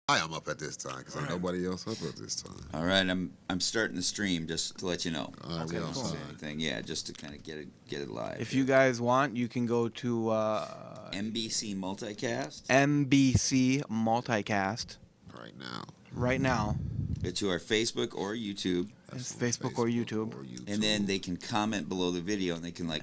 I'm up at this time because ain't nobody else up at this time. All right, I'm starting the stream just to let you know. All right, we outside. Anything, yeah, just to kind of get it live. If you guys want, you can go to MBC Multicast. MBC Multicast Right now. To our Facebook or YouTube. It's Facebook or YouTube. And then they can comment below the video, and they can like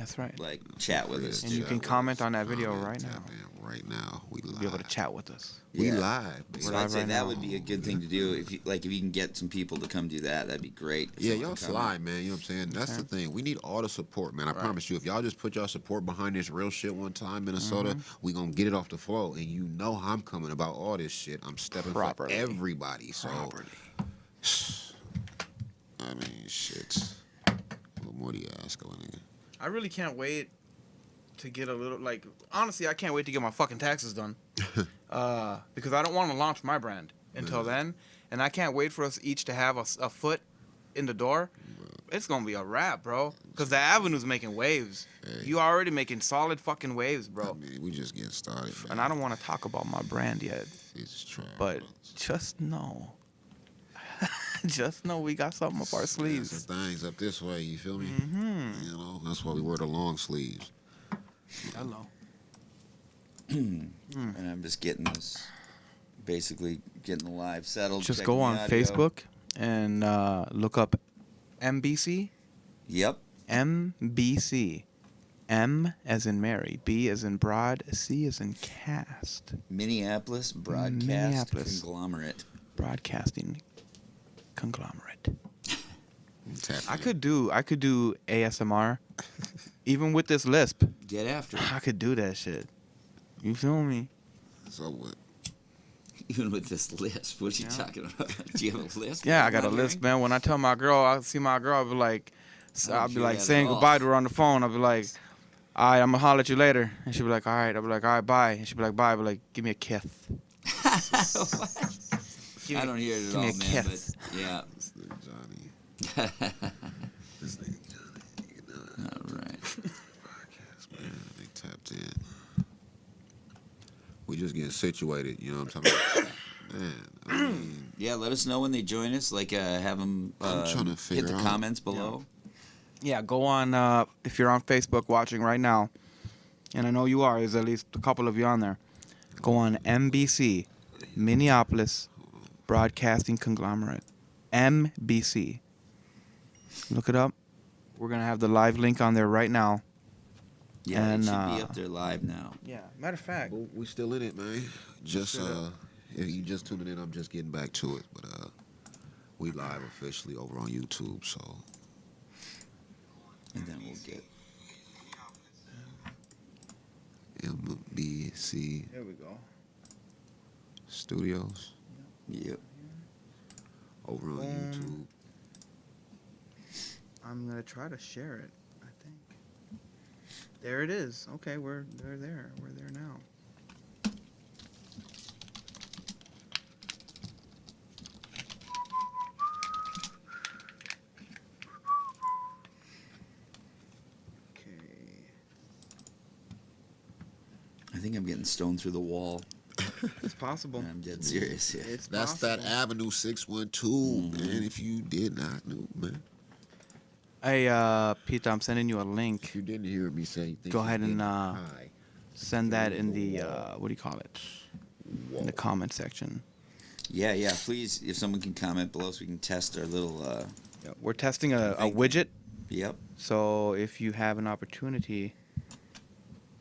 chat with us. And you can comment on that video right now. Right now, we live. Be able to chat with us. We live. So I'd say that would be a good thing to do. If you can get some people to come do that, that'd be great. Yeah, y'all slide, man. You know what I'm saying? That's the thing. We need all the support, man. I promise you. If y'all just put y'all support behind this real shit one time, Minnesota, we gonna get it off the floor. And you know how I'm coming about all this shit. I'm stepping for everybody. So, I mean, shit. What more do you ask of a nigga? I really can't wait to get a little, like, honestly, I can't wait to get my fucking taxes done. Because I don't want to launch my brand until then. And I can't wait for us each to have a foot in the door. It's going to be a wrap, bro. Because the Avenue's making waves. Hey. You already making solid fucking waves, bro. I mean, we just getting started, man. And I don't want to talk about my brand yet. It's true. But just know. Just know we got something up our sleeves. Some things up this way, you feel me? You know, that's why we wear the long sleeves. Hello. And I'm just basically getting the live settled. Just go on Facebook and look up MBC. Yep. MBC. M as in Mary, B as in broad, C as in cast. Minneapolis Conglomerate. Broadcasting Conglomerate. I could do ASMR. Even with this lisp. Get after it. I could do that shit. You feel me? So what? Even with this lisp, what are you talking about? Do you have a lisp? Yeah, I got a lisp, man. When I tell my girl, I see my girl, I'll be like saying goodbye to her on the phone. I'll be like, all right, I'm gonna holler at you later. And she'll be like, all right. I'll be like, all right, bye. And she'll be like, bye. I'll be like, give me a kiss. I don't hear it at all, man. But yeah. This nigga Johnny. This nigga Johnny. You know, all right. Podcast, man. They tapped in. We just getting situated. You know what I'm talking about? Man, I mean, yeah, let us know when they join us. Like, have them hit the comments below. Yeah, go on, if you're on Facebook watching right now, and I know you are, there's at least a couple of you on there. Go on MBC, Minneapolis Broadcasting Conglomerate. MBC. Look it up. We're going to have the live link on there right now. Yeah, and, it should be up there live now. Yeah, matter of fact. Well, we still in it, man. Just, if you just tuning in, I'm just getting back to it. But we live officially over on YouTube, so. And then we'll get MBC. There we go. Studios. Yep. Over on YouTube. I'm going to try to share it, I think. There it is. Okay, we're there. We're there now. I think I'm getting stoned through the wall. It's possible. I'm dead serious. Yeah. That's possible. That Avenue 612, man. If you did not know, man. Hey, Peter, I'm sending you a link. If you didn't hear me say, go ahead and send that in the what do you call it? In the comment section. Yeah. Please, if someone can comment below, so we can test our little. We're testing a widget. Yep. So if you have an opportunity,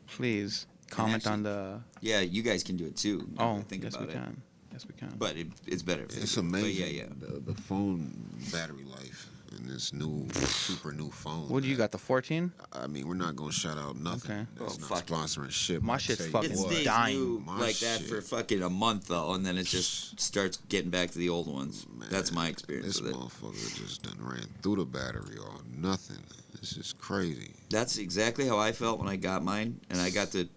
please comment on the. Yeah, you guys can do it too. Think yes, about we can. Yes, we can. But it's better. It's amazing. The phone battery life in this super new phone. What do you got? The 14? I mean, we're not gonna shout out nothing. Okay. That's not sponsoring shit. My shit's fucking dying. Like that for fucking a month though, and then it just starts getting back to the old ones. Man, that's my experience with it. This motherfucker just done ran through the battery or nothing. It's just crazy. That's exactly how I felt when I got mine, and I got the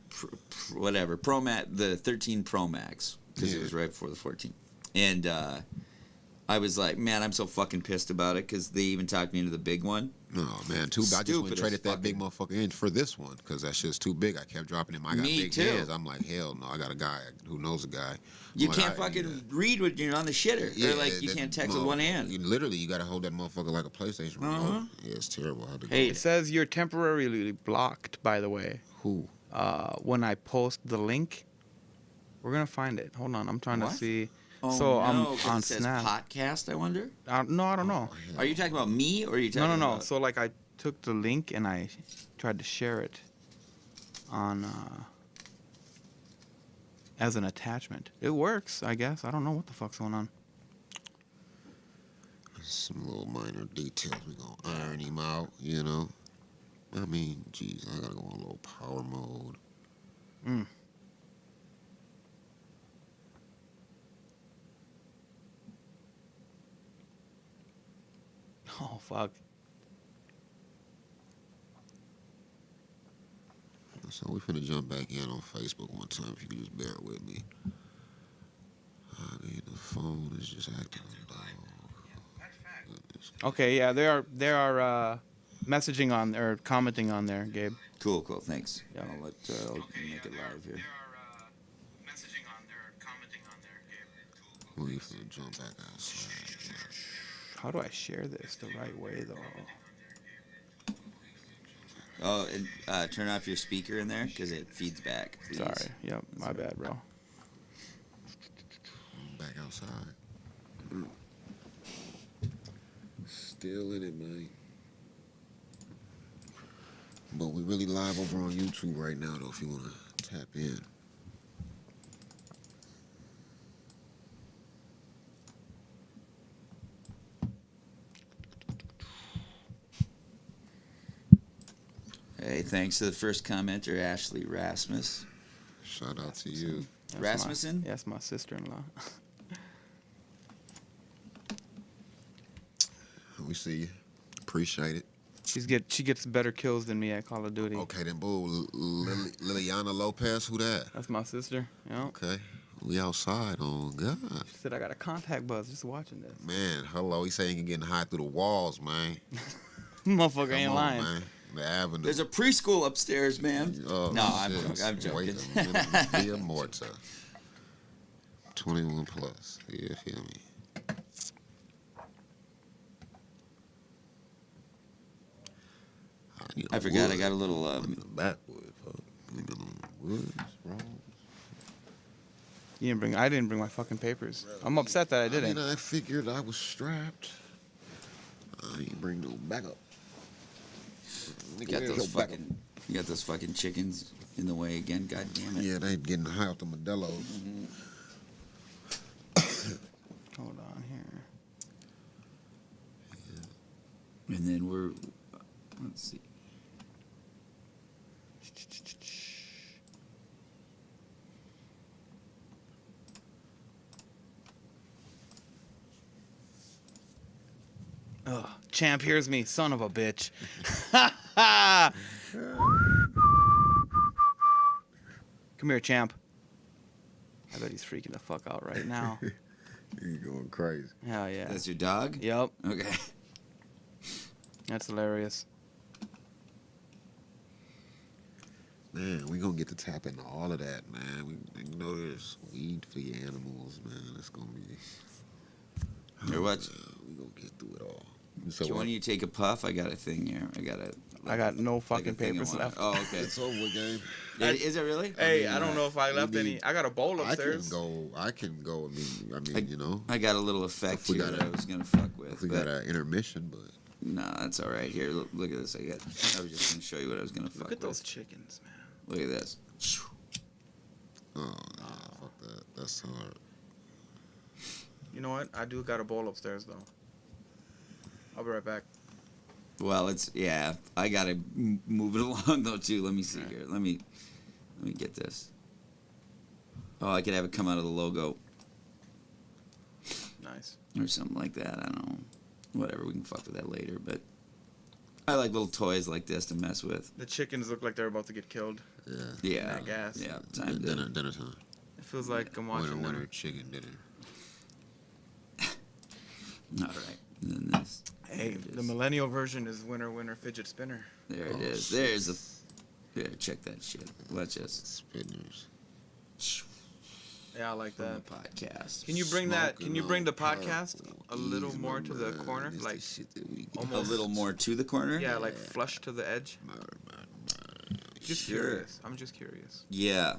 the 13 Pro Max because it was right before the 14. And I was like, man, I'm so fucking pissed about it because they even talked me into the big one. No, man, too bad. I just went and traded that big motherfucker in for this one because that shit's too big. I kept dropping him. I got big hands. I'm like, hell no. I got a guy who knows a guy. You can't fucking read when you're on the shitter. Yeah, or like you can't text with one hand. You got to hold that motherfucker like a PlayStation remote. Yeah, it's terrible. Hey, it says you're temporarily blocked, by the way. Who? When I post the link, we're going to find it. Hold on. I'm trying to see. Oh, so no, I'm on it says Snap. Podcast, I wonder? No, I don't know. Are you talking about me or are you talking about... No. So, like, I took the link and I tried to share it on as an attachment. It works, I guess. I don't know what the fuck's going on. Some little minor details. We're going to iron him out, you know? I mean, geez, I got to go on a little power mode. Oh, fuck. So we finna jump back in on Facebook one time if you could just bear with me. I mean, the phone is just acting like dog. Okay, yeah, they are messaging on or commenting on there, Gabe. Cool, thanks. Yeah. I'll make it live here. Messaging on there, commenting on there, Gabe. We finna jump back outside. How do I share this the right way, though? Oh, and turn off your speaker in there because it feeds back. Please. Sorry. Yep, my bad, bro. Back outside. Still in it, man. But we really live over on YouTube right now, though, if you want to tap in. Hey, thanks to the first commenter, Ashley Rasmus. Shout out to you. Rasmussen? That's my sister-in-law. We see you. Appreciate it. She gets better kills than me at Call of Duty. Okay, then, boo. Liliana Lopez, who that? That's my sister. Yeah. Okay. We outside on God. She said I got a contact buzz just watching this. Man, hello. He saying he can get high through the walls, man. Motherfucker Come ain't on, lying. man. The Avenue. There's a preschool upstairs, man. Oh, no, shit. I'm joking. Wait a minute. Via Morta. 21 plus. Yeah, feel me. I forgot I got a little... backwood, fuck. Woods, bro. I didn't bring my fucking papers. I'm upset that I didn't. I figured I was strapped. I didn't bring no backup. You got those fucking chickens in the way again, god damn it. Yeah, they getting high off the Modelo's. Mm-hmm. Hold on here. Yeah. And then let's see. Ugh, Champ hears me, son of a bitch. Come here, Champ. I bet he's freaking the fuck out right now. You're going crazy. Hell yeah. That's your dog? Yep. Okay. That's hilarious. Man, we gonna get to tap into all of that, man. There's weed for your animals, man. It's gonna be. Or what? We gonna get through it all. So when you take a puff, I got a thing here. I got no fucking papers left. Oh, okay. It's over, game. Is it really? Hey, I don't know if I left any. I got a bowl upstairs. I can go. I mean, you know. I got a little effect here that I was gonna fuck with. We got an intermission, but. No, that's all right. Here, look at this. I was just gonna show you what I was gonna fuck with. Look at those chickens, man. Look at this. Oh, nah, fuck that. That's hard. You know what? I do got a bowl upstairs though. I'll be right back. Well, I gotta move it along though too. Let me see here. Let me get this. Oh, I could have it come out of the logo. Nice. Or something like that. I don't know. Whatever. We can fuck with that later. But I like little toys like this to mess with. The chickens look like they're about to get killed. Yeah. Yeah. I guess. Yeah. Dinner time. It feels like I'm watching winter chicken dinner. millennial version is winner, winner, fidget spinner. There it is. There's a... Yeah, check that shit. Let's just... Spinners. Yeah, I like that. Podcast. Can you bring that? Can you bring the podcast a little more to the corner, like almost a little more to the corner? Yeah, like flush to the edge. Just curious. I'm just curious. Yeah,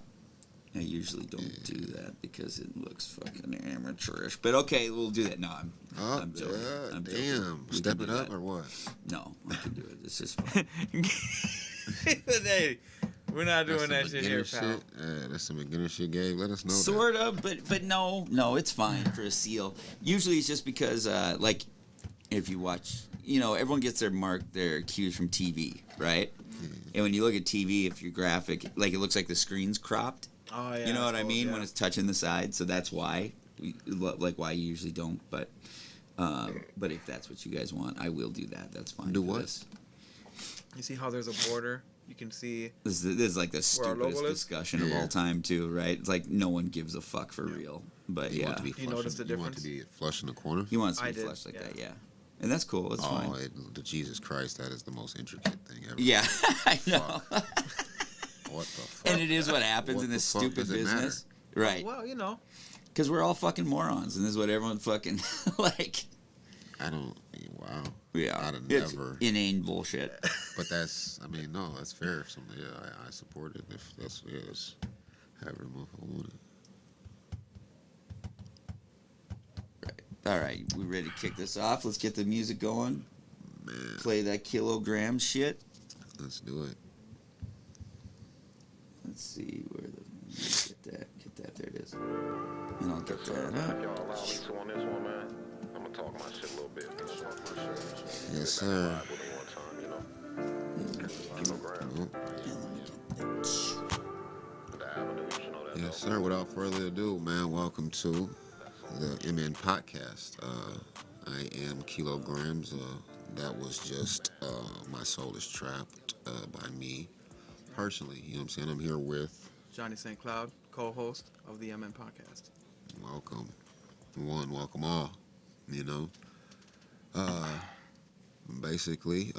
I usually don't do that because it looks fucking amateurish. But okay, we'll do that. No, I'm joking. I'm damn, step it up or what? No, I can do it. It's just fun. Hey, we're not doing that shit here, pal. That's some beginner shit, Gabe. Let us know. Sort of, but no, it's fine for a seal. Usually it's just because, like, if you watch, everyone gets their cues from TV, right? And when you look at TV, if your graphic, like, it looks like the screen's cropped. Oh, yeah. You know what I mean? Yeah. When it's touching the side, so that's why, why you usually don't. But if that's what you guys want, I will do that. That's fine. Do what? You see how there's a border? You can see. This is like the stupidest discussion of all time, too, right? It's like no one gives a fuck for real. But you want to be you notice the difference? You want to be flush in the corner? He wants to be flush like that, yeah. And that's cool. It's fine. Jesus Christ, that is the most intricate thing ever. Yeah, I know. What the fuck? And it is what happens in this stupid business. Right. Well, Because we're all fucking morons, and this is what everyone fucking, like... Wow. Yeah. I'd have It's never... inane bullshit. But that's fair. If somebody, I support it. If that's, let's have it if I want it. Right. All right, we ready to kick this off? Let's get the music going. Man. Play that kilogram shit. Let's do it. Let's see where get that. There it is. And I'll get that up. Y'all allow me to on this one, man. I'm gonna talk my shit a little bit. Yes, sir. Yes, sir. Without further ado, man, welcome to the MN Podcast. I am Kilograms. That was just My Soul is Trapped by me personally. You know what I'm saying? I'm here with Johnny St. Cloud, co-host of the MN Podcast. Welcome. Welcome all. Basically,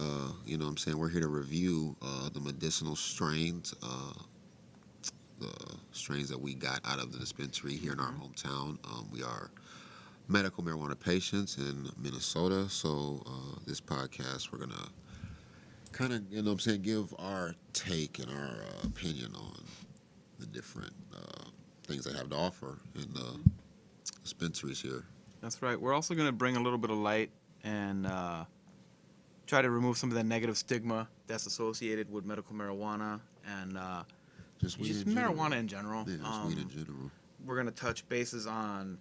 you know what I'm saying, we're here to review the medicinal strains, the strains that we got out of the dispensary here in our hometown. We are medical marijuana patients in Minnesota, so this podcast, we're going to kind of, you know what I'm saying, give our take and our opinion on the different things they have to offer in the dispensaries here. That's right. We're also going to bring a little bit of light and try to remove some of the negative stigma that's associated with medical marijuana and just marijuana in general. Yeah, just weed in general. We're going to touch bases on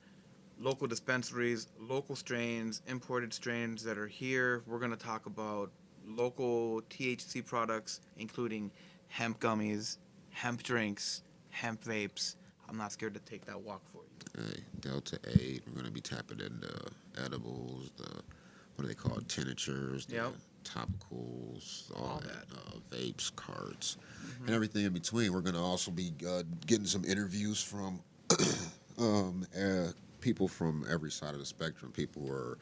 local dispensaries, local strains, imported strains that are here. We're going to talk about local THC products, including hemp gummies, hemp drinks, hemp vapes. I'm not scared to take that walk for you. Hey, Delta 8, we're going to be tapping into edibles, what are they called, tinctures, the topicals, all that, vapes, carts, and everything in between. We're going to also be getting some interviews from people from every side of the spectrum, people who are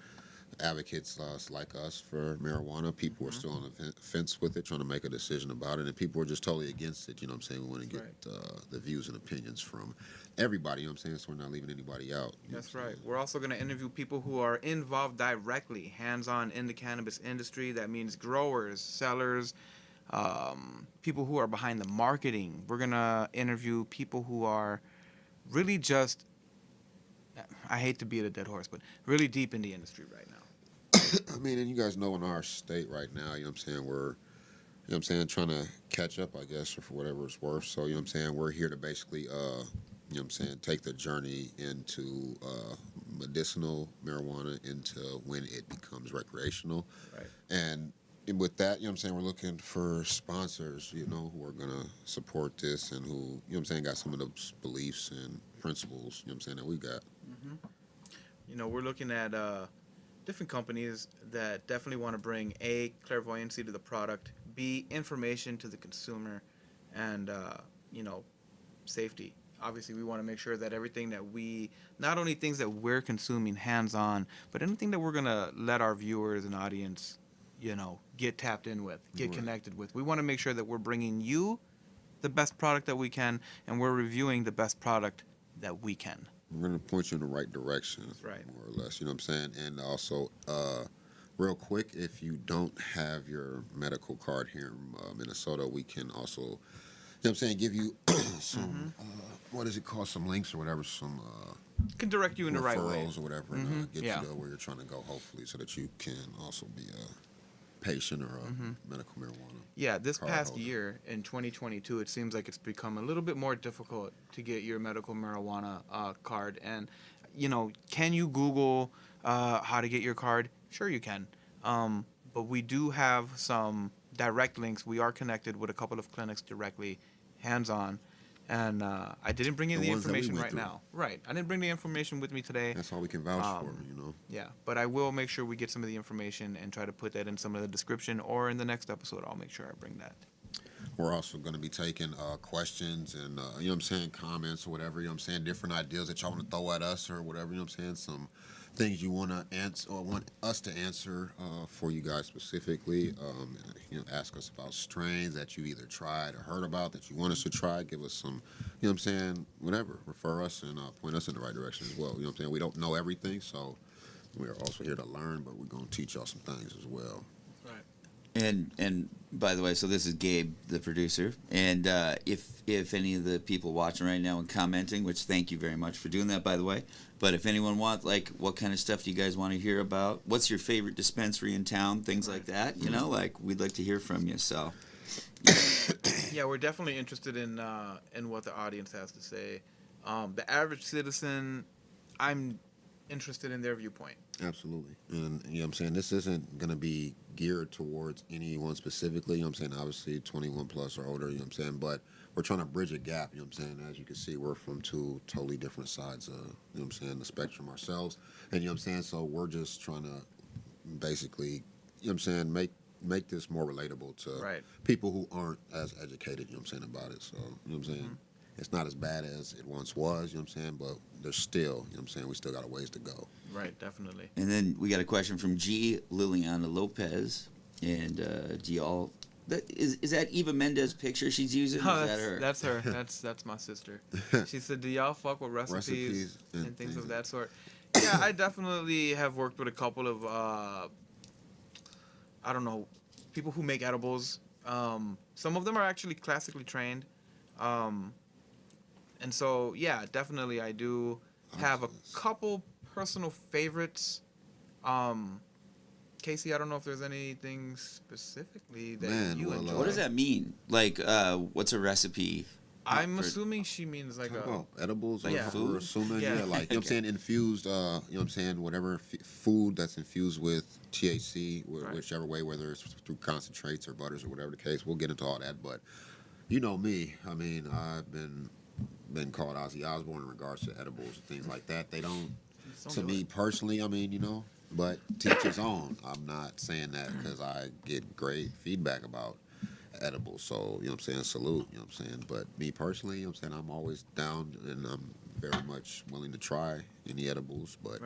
advocates like us for marijuana, people who are still on the fence with it, trying to make a decision about it, and people who are just totally against it. You know what I'm saying? We want to get the views and opinions from everybody, you know what I'm saying? So we're not leaving anybody out. That's right. We're also going to interview people who are involved directly, hands-on in the cannabis industry. That means growers, sellers, people who are behind the marketing. We're going to interview people who are really just, I hate to beat a dead horse, but really deep in the industry right now. I mean, and you guys know in our state right now, you know what I'm saying, we're, you know what I'm saying, trying to catch up, I guess, or for whatever it's worth. So, you know what I'm saying, we're here to basically, you know what I'm saying, take the journey into medicinal marijuana into when it becomes recreational. Right. And with that, you know what I'm saying, we're looking for sponsors, you know, who are going to support this and who, you know what I'm saying, got some of those beliefs and principles, you know what I'm saying, that we got. Mm-hmm. You know, we're looking at different companies that definitely want to bring A, clairvoyancy to the product, B, information to the consumer, and, you know, safety. Obviously, we want to make sure that everything that we, not only things that we're consuming hands-on, but anything that we're going to let our viewers and audience get tapped in with, get Right. connected with. We want to make sure that we're bringing you the best product that we can, and we're reviewing the best product that we can. We're going to point you in the right direction, right. more or less. You know what I'm saying? And also, real quick, if you don't have your medical card here in Minnesota, we can also, you know what I'm saying, give you some, what is it called, some links or whatever, some Can direct you in the right way. referrals or whatever, and get Yeah. you to where you're trying to go, hopefully, so that you can also be a patient or a medical marijuana. Yeah, this card past holder. year in 2022, it seems like it's become a little bit more difficult to get your medical marijuana card. And, can you Google how to get your card? Sure, you can. But we do have some direct links. We are connected with a couple of clinics directly, hands-on. And I didn't bring in The the ones that we information went right through. now. Right. I didn't bring the information with me today. That's all we can vouch for, you know. Yeah, but I will make sure we get some of the information and try to put that in some of the description, or in the next episode, I'll make sure I bring that. We're also going to be taking questions and, you know what I'm saying, comments or whatever, you know what I'm saying, different ideas that y'all want to throw at us or whatever, you know what I'm saying, some things you want to answer or want us to answer for you guys specifically. Ask us about strains that you either tried or heard about that you want us to try. Give us some, you know what I'm saying, whatever. Refer us and point us in the right direction as well. You know what I'm saying? We don't know everything, so we're also here to learn, but we're going to teach y'all some things as well. And by the way, so this is Gabe, the producer, and if any of the people watching right now and commenting, which thank you very much for doing that, by the way, but if anyone wants, like, what kind of stuff do you guys want to hear about? What's your favorite dispensary in town? Things like that, like, we'd like to hear from you, so. Yeah, we're definitely interested in what the audience has to say. The average citizen, I'm interested in their viewpoint. Absolutely. And, you know what I'm saying, this isn't going to be geared towards anyone specifically, you know what I'm saying, obviously 21 plus or older, you know what I'm saying, but we're trying to bridge a gap, you know what I'm saying, as you can see, we're from two totally different sides of, you know what I'm saying, the spectrum ourselves, and you know what I'm saying, so we're just trying to basically, you know what I'm saying, make this more relatable to people who aren't as educated, you know what I'm saying, about it, so, you know what I'm saying, it's not as bad as it once was, you know what I'm saying, but there's still, you know what I'm saying, we still got a ways to go. Right, definitely. And then we got a question from G. Liliana Lopez, and do y'all, is that Eva Mendes picture she's using? No, Is that her? That's her. That's my sister. She said, "Do y'all fuck with recipes and things of that sort?" Yeah, I definitely have worked with a couple of I don't know, people who make edibles. Some of them are actually classically trained. And so, yeah, definitely I do have a couple personal favorites. Casey, I don't know if there's anything specifically that you enjoy. What does that mean? Like, what's a recipe? I'm assuming she means like edibles, like food. We're assuming, like, you know what I'm saying, infused, you know what I'm saying, whatever food that's infused with THC, whichever way, whether it's through concentrates or butters or whatever the case. We'll get into all that, but you know me. I mean, I've been called Ozzy Osbourne in regards to edibles and things like that. They don't to me personally, I mean, but teach his own. I'm not saying that because I get great feedback about edibles. So, you know what I'm saying, salute, you know what I'm saying. But me personally, you know what I'm saying, I'm always down and I'm very much willing to try any edibles, but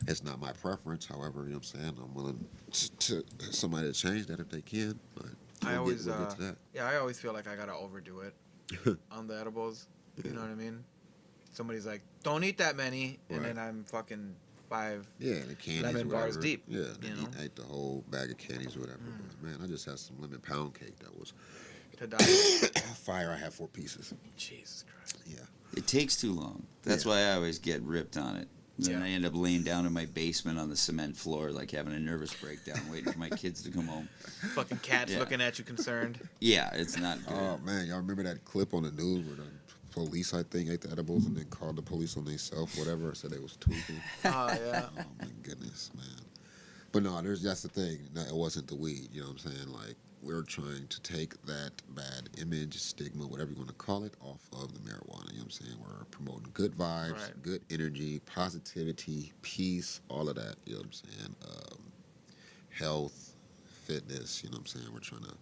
it's not my preference. However, you know what I'm saying, I'm willing to somebody to change that if they can. But we'll get to that. Yeah, I always feel like I gotta overdo it on the edibles. You know what I mean? Somebody's like, "Don't eat that many," and then I'm fucking 5 the candies, lemon bars deep. Yeah, I ate the whole bag of candies or whatever. But, man, I just had some lemon pound cake that was to die. fire. I had 4 pieces. Jesus Christ. Yeah. It takes too long. That's why I always get ripped on it. And then I end up laying down in my basement on the cement floor, like having a nervous breakdown, waiting for my kids to come home. Fucking cats looking at you concerned. Yeah, it's not good. Oh, man, y'all remember that clip on the news where the police, I think, ate the edibles and then called the police on themselves, whatever, said they was tweaking? Oh, yeah. Oh, my goodness, man. But no, that's the thing. No, it wasn't the weed, you know what I'm saying? Like, we're trying to take that bad image, stigma, whatever you want to call it, off of the marijuana, you know what I'm saying? We're promoting good vibes, good energy, positivity, peace, all of that, you know what I'm saying? Health, fitness, you know what I'm saying? We're trying to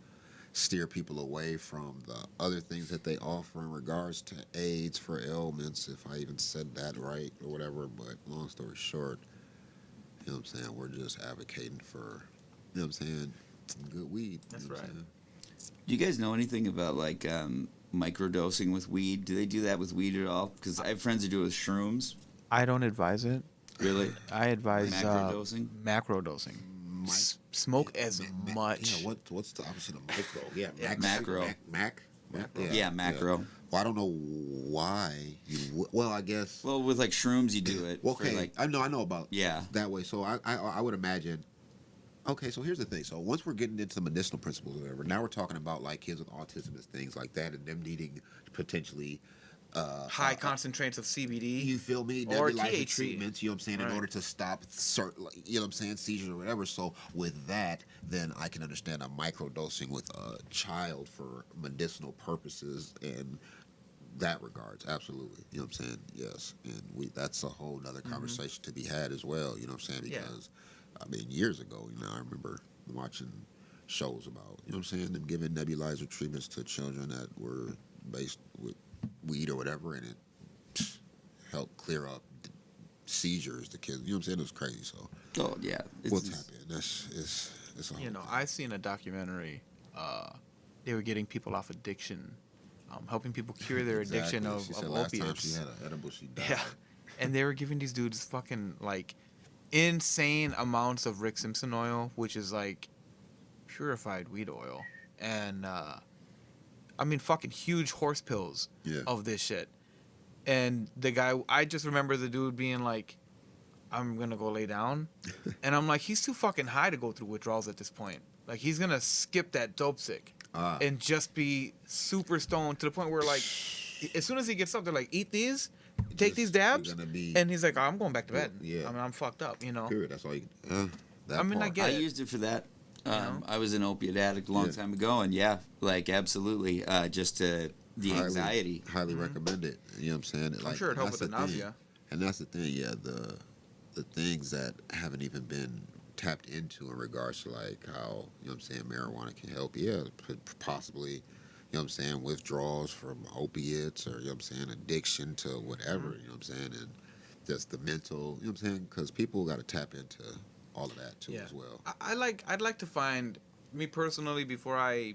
steer people away from the other things that they offer in regards to AIDS for ailments, if I even said that right or whatever. But long story short, you know what I'm saying, we're just advocating for You know what I'm saying? Some good weed. That's you know what I'm right. saying? Do you guys know anything about like microdosing with weed? Do they do that with weed at all? Because I have friends who do it with shrooms. I don't advise it. Really? I advise Macrodosing? macro dosing. Mic- Smoke as much. Yeah, what's the opposite of micro? Yeah, Yeah, macro. Mac? Yeah, macro. Well, I don't know why you well, I guess. Well, with like shrooms, you do it. Well, for, okay, like, I know about Yeah. that way. So I would imagine. Okay, so here's the thing. So once we're getting into medicinal principles or whatever, now we're talking about like kids with autism and things like that, and them needing potentially high concentrates of CBD. you feel me? Or Nebulizer THC. treatments, you know what I'm saying, in Right. order to stop certain, you know what I'm saying, seizures or whatever. So with that, then I can understand a microdosing with a child for medicinal purposes and that regards, absolutely. You know what I'm saying? Yes. And that's a whole nother conversation to be had as well, you know what I'm saying? Yeah. Because I mean years ago, you know, I remember watching shows about, you know what I'm saying, them giving nebulizer treatments to children that were based with weed or whatever, and it helped clear up seizures the kids, you know what I'm saying? It was crazy. So Oh yeah. we'll tap in. It's a whole You know, thing. I seen a documentary. They were getting people off addiction, helping people cure their addiction Exactly. of, She of said last time opiates. she had an edible, she died. Yeah, and they were giving these dudes fucking like insane amounts of Rick Simpson oil, which is like purified weed oil, and I mean fucking huge horse pills Yeah. of this shit. And the guy, I just remember the dude being like, "I'm gonna go lay down," and I'm like, he's too fucking high to go through withdrawals at this point. Like he's gonna skip that dope sick and just be super stoned to the point where like, as soon as he gets up, they're like, "Eat these, take these dabs," You're gonna be, and he's like, "I'm going back to bed." Yeah. I mean, I'm fucked up, you know. period. That's all you. That I mean, I part. get I it. used it for that. know? I was an opiate addict a long Yeah. time ago, and yeah, like absolutely, just the anxiety. Highly recommend it. You know what I'm saying? I'm sure it helped with the nausea. And that's the thing, yeah. The things that haven't even been tapped into in regards to like how, you know what I'm saying, marijuana can help. Yeah, possibly, you know what I'm saying, withdrawals from opiates or, you know what I'm saying, addiction to whatever, you know what I'm saying, and just the mental, you know what I'm saying, because people got to tap into all of that too as well. I'd like to find, me personally, before I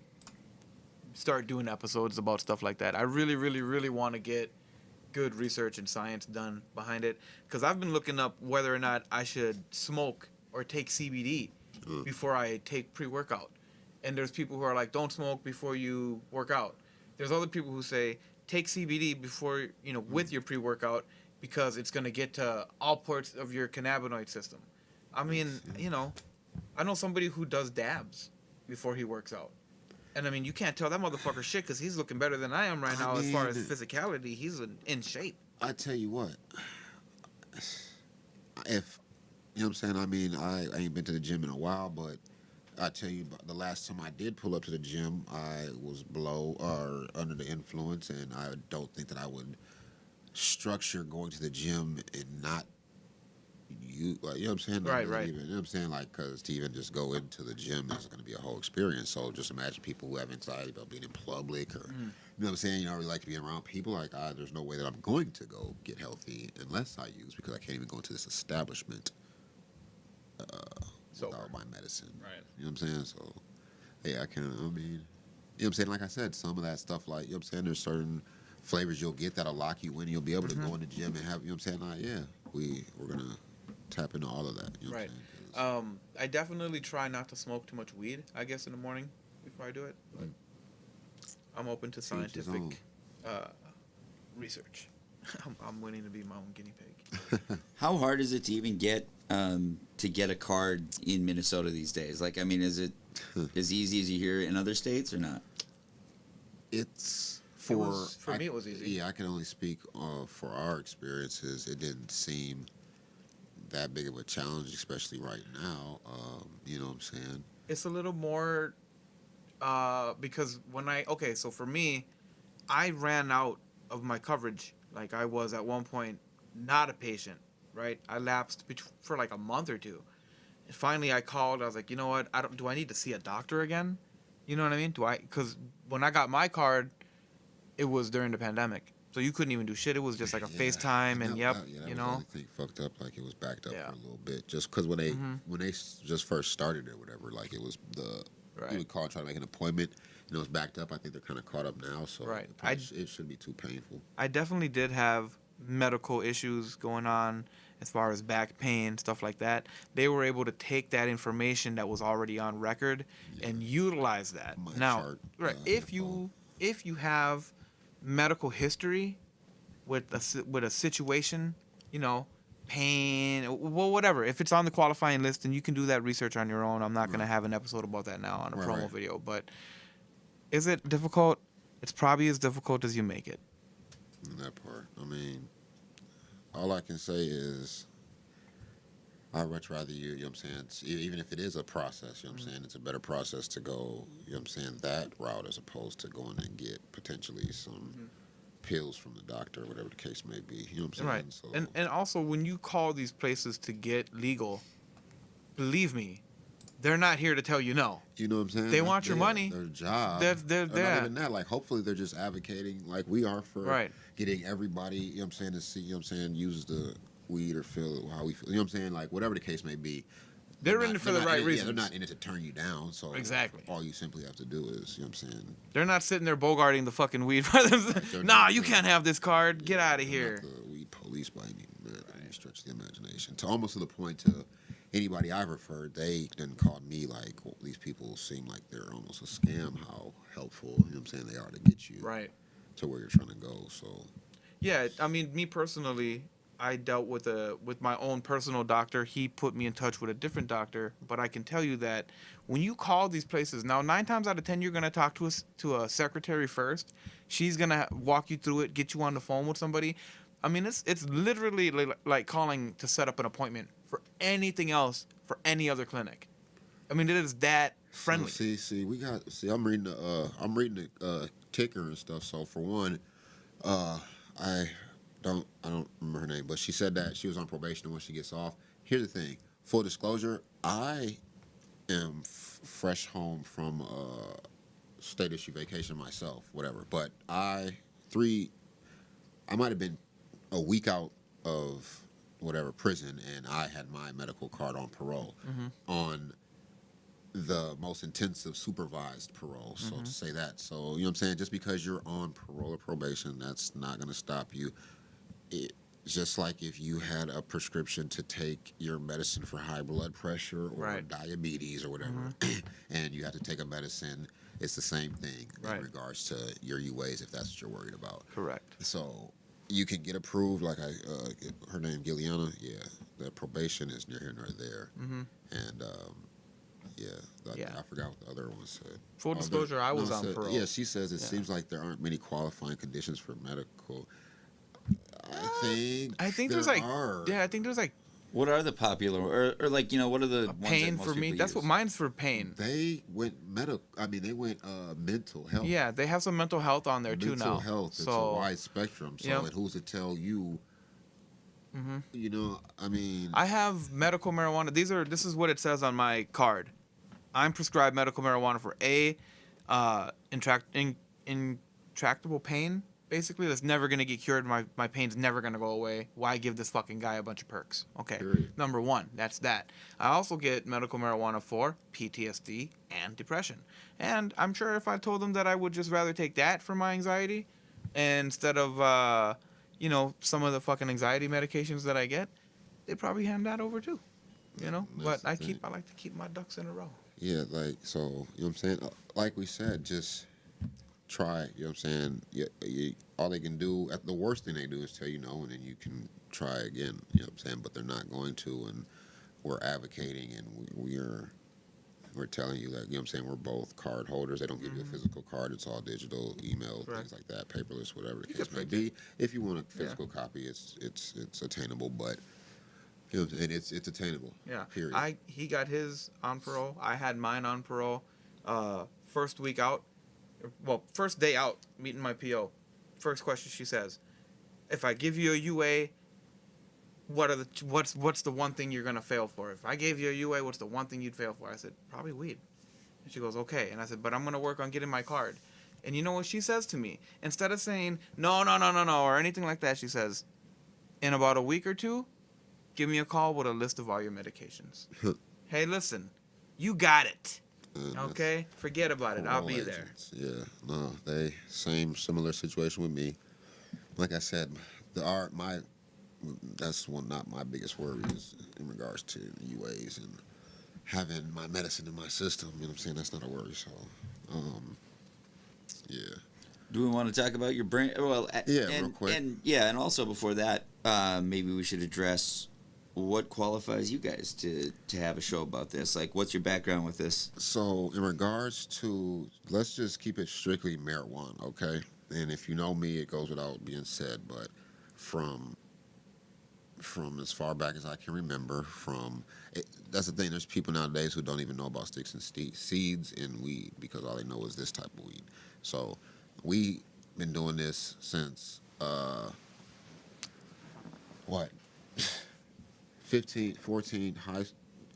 start doing episodes about stuff like that, I really, really, really want to get good research and science done behind it, because I've been looking up whether or not I should smoke or take CBD before I take pre-workout. And there's people who are like, don't smoke before you work out. There's other people who say, take CBD before, you know, with your pre-workout, because it's going to get to all parts of your cannabinoid system. I mean, you know, I know somebody who does dabs before he works out. And I mean, you can't tell that motherfucker shit because he's looking better than I am right now as far as physicality. He's in shape. I tell you what, if, you know what I'm saying, I mean, I ain't been to the gym in a while, but I tell you, the last time I did pull up to the gym, I was below or under the influence, and I don't think that I would structure going to the gym and not you, like, you know what I'm saying? Right, Not right. Even, you know what I'm saying? Like, because to even just go into the gym is going to be a whole experience. So just imagine people who have anxiety about being in public or, you know what I'm saying? You know, really like to be around people. Like, there's no way that I'm going to go get healthy unless I use, because I can't even go into this establishment without my medicine. Right. You know what I'm saying? So, yeah, I can't, I mean, you know what I'm saying? Like I said, some of that stuff, like, you know what I'm saying? There's certain flavors you'll get that'll lock you in. You'll be able to go in the gym and have, you know what I'm saying? Like, yeah, we're going to tap into all of that. You know Right. what I'm saying? I definitely try not to smoke too much weed, I guess, in the morning before I do it. But I'm open to each his scientific research. I'm willing to be my own guinea pig. How hard is it to even get a card in Minnesota these days? Like, I mean, is it as easy as you hear in other states or not? It's For me, it was easy. Yeah, I can only speak for our experiences. It didn't seem that big of a challenge, especially right now. You know what I'm saying? It's a little more because so for me, I ran out of my coverage. Like, I was at one point not a patient, right? I lapsed for like a month or two. And finally, I called. I was like, you know what? Do I need to see a doctor again? You know what I mean? Because when I got my card, it was during the pandemic. So you couldn't even do shit. It was just like a Yeah, FaceTime and that you was the know. only thing fucked up. Like it was backed up Yeah. for a little bit, just because when they just first started it, whatever. Like it was you would call and try to make an appointment, and it was backed up. I think they're kind of caught up now, so Right. it shouldn't be too painful. I definitely did have medical issues going on as far as back pain, stuff like that. They were able to take that information that was already on record and utilize that. My Now, chart, right, if you have medical history with a situation, you know, pain, well, whatever. If it's on the qualifying list, then you can do that research on your own. I'm not gonna have an episode about that now on a promo video. But is it difficult? It's probably as difficult as you make it. That part. I mean, all I can say is I'd much rather you know what I'm saying, even if it is a process, you know what I'm saying, it's a better process to go, you know what I'm saying, that route as opposed to going and get potentially some pills from the doctor or whatever the case may be. You know what I'm saying? Right. So, And also, when you call these places to get legal, believe me, they're not here to tell you no. you know what I'm saying? They want your money. Their job. They're not even that. Like, hopefully they're just advocating like we are for getting everybody, you know what I'm saying, to see, you know what I'm saying, use the weed or feel how we feel. You know what I'm saying? Like, whatever the case may be. They're in it for the right reasons. Yeah, they're not in it to turn you down. So exactly, all you simply have to do is, you know what I'm saying. They're not sitting there bogarting the fucking weed for them. Nah, you can't have this card. Get out of here. Not the weed police by any stretch of the imagination. To almost to the point to anybody I've referred, they then called me like, well, these people seem like they're almost a scam. How helpful, you know what I'm saying, they are to get you to where you're trying to go. So yeah, I mean, me personally, I dealt with my own personal doctor. He put me in touch with a different doctor, but I can tell you that when you call these places, now 9 times out of 10 you're gonna talk to a secretary first. She's gonna walk you through it, get you on the phone with somebody. I mean, it's literally like calling to set up an appointment for anything else for any other clinic. I mean, it is that friendly. So, I'm reading the ticker and stuff. So for one, I don't remember her name, but she said that she was on probation and when she gets off. Here's the thing, full disclosure, I am fresh home from state issue vacation myself, whatever. But I might have been a week out of whatever prison, and I had my medical card on parole on the most intensive supervised parole. So to say that, so you know what I'm saying, just because you're on parole or probation, that's not going to stop you. It's just like if you had a prescription to take your medicine for high blood pressure or diabetes or whatever, and you have to take a medicine, it's the same thing in regards to your UAs if that's what you're worried about. Correct. So you can get approved, like her name Gilliana. Yeah, the probation is near here nor there, and I forgot what the other one said. Full disclosure, I was on parole. Yeah, she says it seems like there aren't many qualifying conditions for medical. I think there's like I think there's like. What are the popular or like, you know, what are the ones pain that most for me? people That's use? what mine's for pain. They went mental health. Yeah, they have some mental health on there too now. Mental health. It's a wide spectrum. So and who's to tell you? You know, I mean, I have medical marijuana. This is what it says on my card. I'm prescribed medical marijuana for intractable pain. Basically, that's never going to get cured. My pain's never going to go away. Why give this fucking guy a bunch of perks? Okay, number one, that's that. I also get medical marijuana for PTSD and depression. And I'm sure if I told them that I would just rather take that for my anxiety instead of, you know, some of the fucking anxiety medications that I get, they'd probably hand that over too. You know, but I like to keep my ducks in a row. Yeah, like, so, you know what I'm saying? Like we said, just try, you know what I'm saying? All they can do, the worst thing they do is tell you no, and then you can try again, you know what I'm saying? But they're not going to, and we're advocating, and we're telling you that, you know what I'm saying, we're both card holders. They don't give you a physical card. It's all digital, email, things like that, paperless, whatever the case may be. If you want a physical copy, it's attainable, but you know, and it's attainable. Yeah. Period. He got his on parole. I had mine on parole. First week out, well, first day out, meeting my PO. First question she says, if I give you a UA, what's the one thing you're gonna fail for? If I gave you a UA, what's the one thing you'd fail for? I said, probably weed. And she goes, okay. And I said, but I'm gonna work on getting my card. And you know what she says to me? Instead of saying, no, no, no, no, no, or anything like that, she says, in about a week or two, give me a call with a list of all your medications. Hey, listen, you got it. Okay? Forget about it. I'll be there. Yeah, no, similar situation with me. Like I said, that's not my biggest worry is in regards to UAs and having my medicine in my system. You know what I'm saying? That's not a worry. So, yeah. Do we want to talk about your brain? Well, real quick. And also before that, maybe we should address what qualifies you guys to have a show about this. Like, what's your background with this? So, in regards to, let's just keep it strictly marijuana, okay? And if you know me, it goes without being said, but from as far back as I can remember, that's the thing. There's people nowadays who don't even know about sticks and seeds in weed because all they know is this type of weed. So we been doing this since 15, 14, 7th,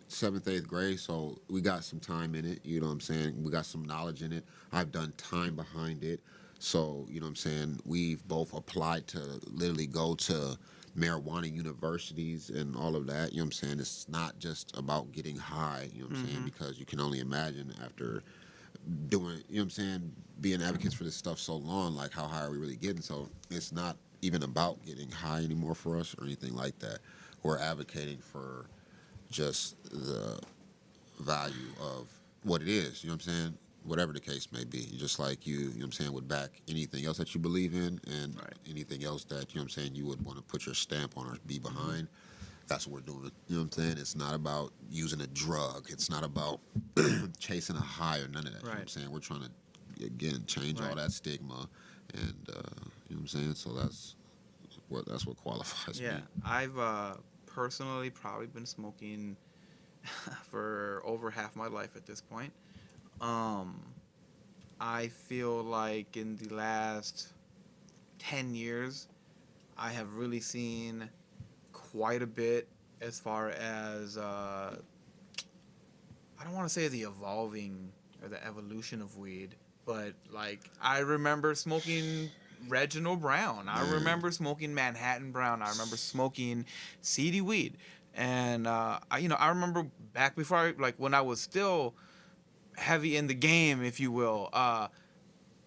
8th grade. So we got some time in it. You know what I'm saying? We got some knowledge in it. I've done time behind it. So, you know what I'm saying? We've both applied to literally go to marijuana universities and all of that. You know what I'm saying? It's not just about getting high, you know what I'm saying? Because you can only imagine after doing, you know what I'm saying, being advocates for this stuff so long, like how high are we really getting? So it's not even about getting high anymore for us or anything like that. We're advocating for just the value of what it is, you know what I'm saying? Whatever the case may be, just like you know what I'm saying, would back anything else that you believe in and anything else that, you know what I'm saying, you would want to put your stamp on or be behind. That's what we're doing. You know what I'm saying? It's not about using a drug. It's not about chasing a high or none of that. You know what I'm saying? We're trying to, again, change all that stigma and, you know what I'm saying? So that's what qualifies me. Yeah, I've personally probably been smoking for over half my life at this point. I feel like in the last 10 years, I have really seen quite a bit as far as, I don't want to say the evolving or the evolution of weed, but like I remember smoking Reginald Brown. I remember smoking Manhattan Brown. I remember smoking seedy weed. And, I remember back before, when I was still heavy in the game, if you will,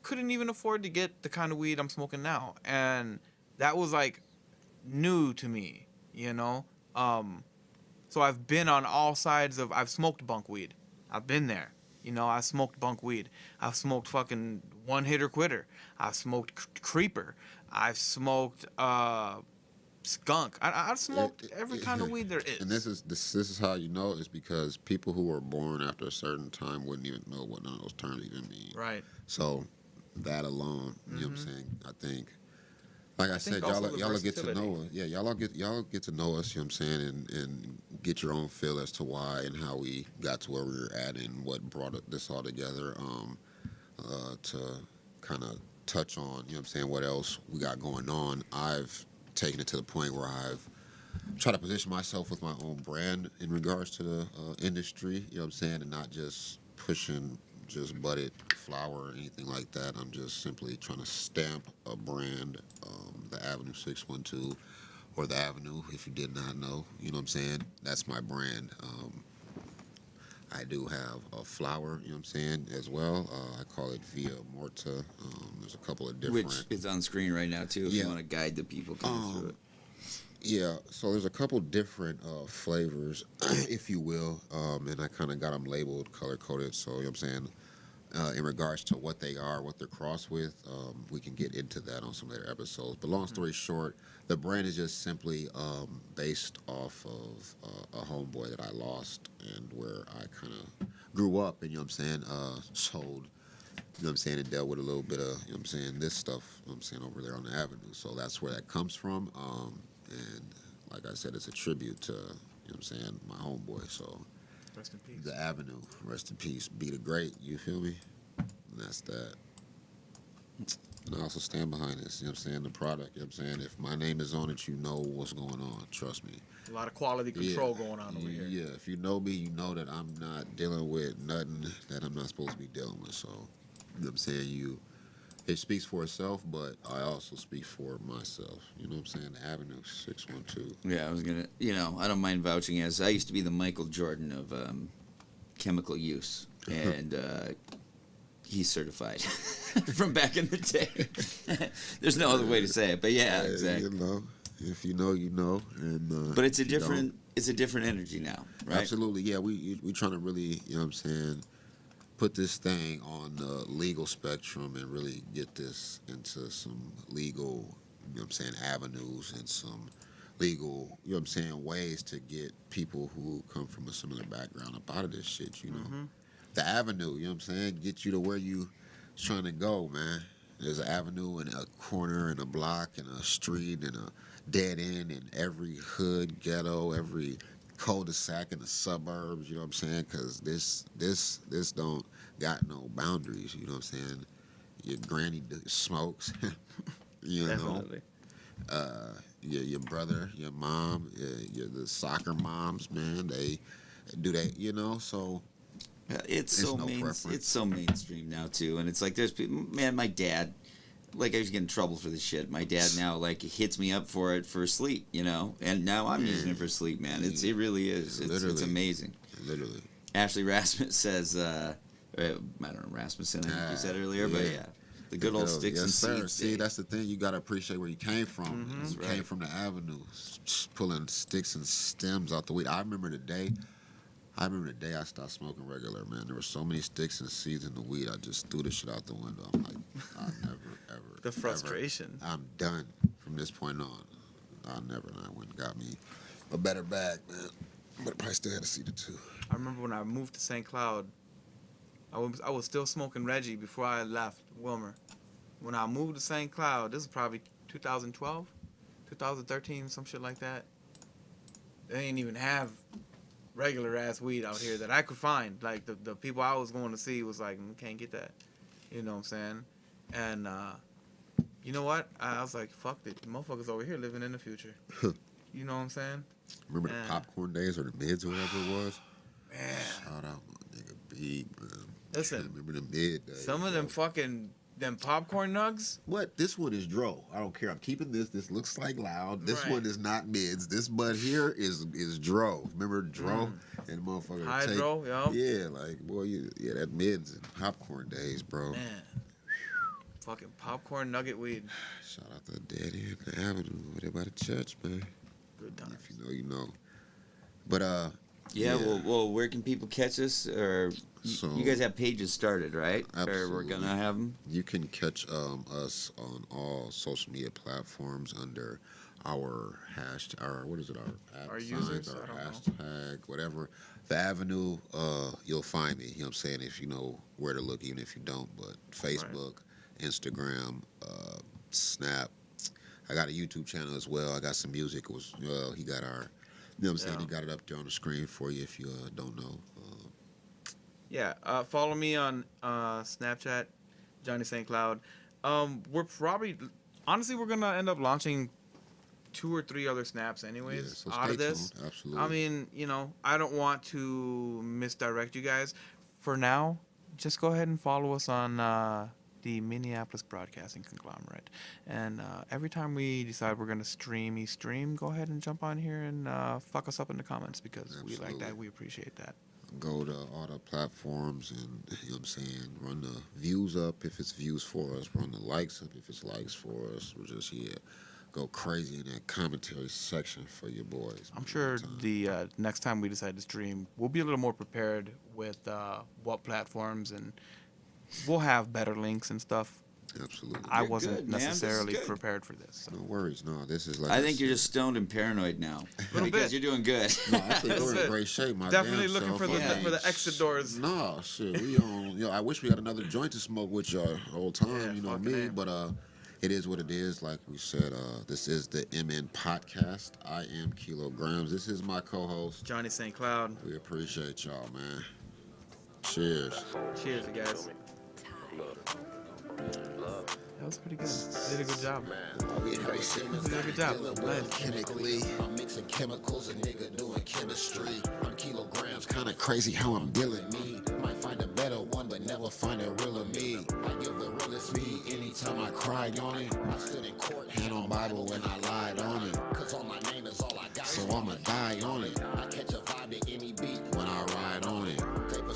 couldn't even afford to get the kind of weed I'm smoking now. And that was, new to me, you know? So I've been on all sides of, I've smoked bunk weed. I've been there. You know, I smoked bunk weed. I've smoked fucking one hitter quitter. I've smoked creeper. I've smoked skunk. I've smoked every kind of weed there is. And this is how you know it's because people who were born after a certain time wouldn't even know what none of those terms even mean. Right. So that alone, you know what I'm saying? I think, like I said, y'all get to know us. Yeah, y'all get to know us. You know what I'm saying, and get your own feel as to why and how we got to where we were at and what brought this all together. To kind of touch on, you know what I'm saying, what else we got going on. I've taken it to the point where I've tried to position myself with my own brand in regards to the industry. You know what I'm saying, and not just pushing just budded flower or anything like that. I'm just simply trying to stamp a brand, the Avenue 612, or the Avenue, if you did not know. You know what I'm saying? That's my brand. I do have a flower, you know what I'm saying, as well. I call it Via Morta. There's a couple of different... Which is on screen right now, too, if you want to guide the people coming through it. Yeah, so there's a couple different flavors, if you will, and I kind of got them labeled, color-coded, so, you know what I'm saying, in regards to what they are, what they're crossed with, we can get into that on some later episodes. But long story short, the brand is just simply based off of a homeboy that I lost and where I kind of grew up and, you know what I'm saying, sold, you know what I'm saying, and dealt with a little bit of, you know what I'm saying, this stuff, you know what I'm saying, over there on the Avenue. So that's where that comes from. And like I said, it's a tribute to, you know what I'm saying, my homeboy. So Rest in peace. The Avenue, rest in peace. Be the great, you feel me? And that's that. And I also stand behind this, you know what I'm saying, the product, you know what I'm saying? If my name is on it, you know what's going on, trust me. A lot of quality control going on over here. Yeah, if you know me, you know that I'm not dealing with nothing that I'm not supposed to be dealing with. So, you know what I'm saying, you it speaks for itself, but I also speak for myself. You know what I'm saying? Avenue 612. Yeah, I was gonna. I don't mind vouching as I used to be the Michael Jordan of chemical use, and he's certified from back in the day. There's no other way to say it, but yeah, exactly. You know, if you know, you know. And but it's a different energy now, right? Absolutely, yeah. We trying to really, you know what I'm saying, put this thing on the legal spectrum and really get this into some legal, you know what I'm saying, avenues and some legal, you know what I'm saying, ways to get people who come from a similar background up out of this shit, you know. Mm-hmm. The avenue, you know what I'm saying, get you to where you trying to go, man. There's an avenue and a corner and a block and a street and a dead end in every hood, ghetto, every cul-de-sac in the suburbs, you know what I'm saying? Because this don't got no boundaries, you know what I'm saying? Your granny smokes, you Definitely. know. Your brother, your mom, the soccer moms, man, they do that, you know, so It's there's so no preference. It's so mainstream now too, and it's like there's people. Man, my dad, like I used to get in trouble for this shit. My dad now like hits me up for it for sleep, and now I'm using it for sleep, man. It really is. It's amazing. Literally. Ashley Rasmus says, I don't know Rasmussen. I think you said earlier, but yeah, the good old sticks and seeds. See, that's the thing. You gotta appreciate where you came from. Mm-hmm. You came from the avenue, pulling sticks and stems out the weed. I remember the day I stopped smoking regular, man. There were so many sticks and seeds in the weed. I just threw the shit out the window. I'm like, I'll never, ever. The frustration. Ever. I'm done from this point on. I'll never. And I went and got me a better bag, man. But I probably still had to see the two. I remember when I moved to St. Cloud, I was still smoking Reggie before I left Wilmer. When I moved to St. Cloud, this is probably 2012, 2013, some shit like that. They didn't even have regular ass weed out here that I could find. Like the people I was going to see was like, can't get that. You know what I'm saying? And you know what? I was like, fuck it. The motherfuckers over here living in the future. You know what I'm saying? Remember the popcorn days or the mids or whatever it was? Man. Shout out my nigga B, man. Listen, Remember the mid days. some of them fucking them popcorn nugs. What? This one is Dro. I don't care. I'm keeping this. This looks like Loud. This Right. one is not mids. This bud here is Dro. Remember Dro? And the motherfucker Hydro, yup. Yeah, like, boy, that mids and popcorn days, bro. Man. Fucking popcorn nugget weed. Shout out to Dead End Avenue over there by the church, man. Good times. If you know, you know. But, Yeah, well, where can people catch us? Or So- you guys have pages started, right? Or we're Absolutely. gonna have them. You can catch us on all social media platforms under our hashtag, our Our signs, users, our I don't know. hashtag, whatever. The Avenue, you'll find me. You know what I'm saying? If you know where to look, even if you don't. But Facebook, Instagram, Snap. I got a YouTube channel as well. I got some music. He got our, you know what I'm saying? Yeah. He got it up there on the screen for you if you don't know. Yeah, follow me on Snapchat, Johnny St. Cloud. We're probably, honestly, we're gonna end up launching 2 or 3 other snaps anyways Yeah, so out stay of this. tuned. Absolutely. I mean, I don't want to misdirect you guys. For now, just go ahead and follow us on the Minneapolis Broadcasting Conglomerate. And every time we decide we're gonna stream, go ahead and jump on here and fuck us up in the comments because we like Absolutely. that. We appreciate that. Go to all the platforms and, you know what I'm saying, run the views up if it's views for us, run the likes up if it's likes for us. We're just here. Go crazy in that commentary section for your boys. I'm man, sure all the time. the next time we decide to stream, we'll be a little more prepared with what platforms, and we'll have better links and stuff. Absolutely. I You're wasn't good, man. This is necessarily good. prepared for this. So. No worries. No, this is like I think you're said. just stoned and paranoid now Little because bit. you're doing good. No, I think we're in bit. great shape. My Definitely damn looking self. for the I mean, for the exit doors. No, shit. We on. I wish we had another joint to smoke with y'all all time. Yeah, you know fucking me. A. But it is what it is. Like we said, this is the MN Podcast. I am Kilograms. This is my co-host. Johnny St. Cloud. We appreciate y'all, man. Cheers. Cheers, you guys. That was pretty good. You did a good job. We You did a good job. Nice. chemically. I'm mixing chemicals, a nigga doing chemistry. I'm kilograms, kinda crazy how I'm dealing me. Might find a better one, but never find a real of me. I give the realest me anytime. time I cried on it. I stood in court, Hand on Bible when I lied on it. cause all my name is all I got. So I'ma die on it. I catch a vibe at any